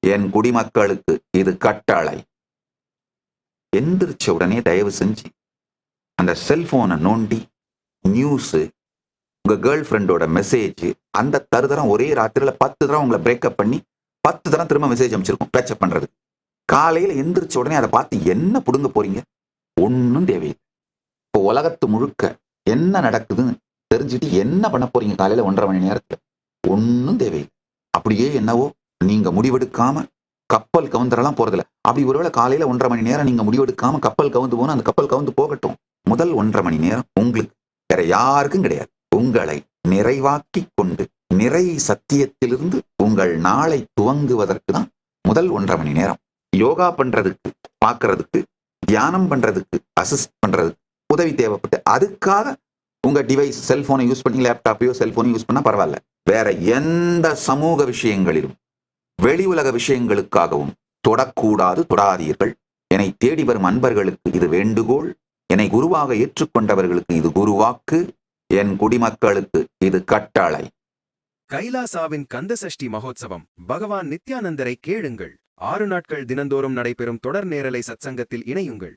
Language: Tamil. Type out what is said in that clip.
என் குடிமக்களுக்கு இது கட்டளை. எந்திரிச்ச உடனே தயவு செஞ்சு அந்த செல்போனை நோண்டி நியூஸ், உங்க கேர்ள் ஃப்ரெண்டோட மெசேஜ், அந்த தருதரம் ஒரே ராத்திரியில 10 தடவை உங்களை பிரேக்கப் பண்ணி 10 தடவை திரும்ப மெசேஜ் அமைச்சிருக்கும் பேச்சப் பண்றது. காலையில எந்திரிச்ச உடனே அதை பார்த்து என்ன புடுங்க போறீங்க? ஒன்னும் தேவையில்லை. இப்போ உலகத்து முழுக்க என்ன நடக்குதுன்னு தெரிஞ்சுட்டு என்ன பண்ண போறீங்க காலையில 1.5 மணி நேரத்துல? ஒன்னும் தேவையில்லை. அப்படியே என்னவோ நீங்க முடிவெடுக்காம கப்பல் கவுந்தரெல்லாம் போறதில்ல. அப்படி ஒருவேளை காலையில 1.5 மணி நேரம் நீங்க முடிவெடுக்காம கப்பல் கவுந்து போனா அந்த கப்பல் கவுந்து போகட்டும். முதல் 1.5 மணி நேரம் உங்களுக்கு, வேற யாருக்கும் கிடையாது. உங்களை நிறைவாக்கிக் கொண்டு நிறை சத்தியத்திலிருந்து உங்கள் நாளை துவங்குவதற்கு தான் முதல் 1.5 மணி நேரம். யோகா பண்றதுக்கு, பார்க்கறதுக்கு, தியானம் பண்றதுக்கு, அசிஸ்ட் பண்றதுக்கு உதவி தேவைப்பட்டு அதுக்காக உங்க டிவைஸ் செல்போனை யூஸ் பண்ணி, லேப்டாப்பையோ செல்போனை யூஸ் பண்ணா பரவாயில்ல. வேற எந்த சமூக விஷயங்களிலும் வெளி உலக விஷயங்களுக்காகவும் தொடக்கூடாது, தொடாதீர்கள். என்னை தேடி வரும் அன்பர்களுக்கு இது வேண்டுகோள். என்னை குருவாக ஏற்றுக்கொண்டவர்களுக்கு இது குருவாக்கு. என் குடிமக்களுக்கு இது கட்டளை. கைலாசாவின் கந்தசஷ்டி மகோத்சவம். பகவான் நித்யானந்தரை கேளுங்கள். 6 நாட்கள் தினந்தோறும் நடைபெறும் தொடர் நேரலை சத்சங்கத்தில் இணையுங்கள்.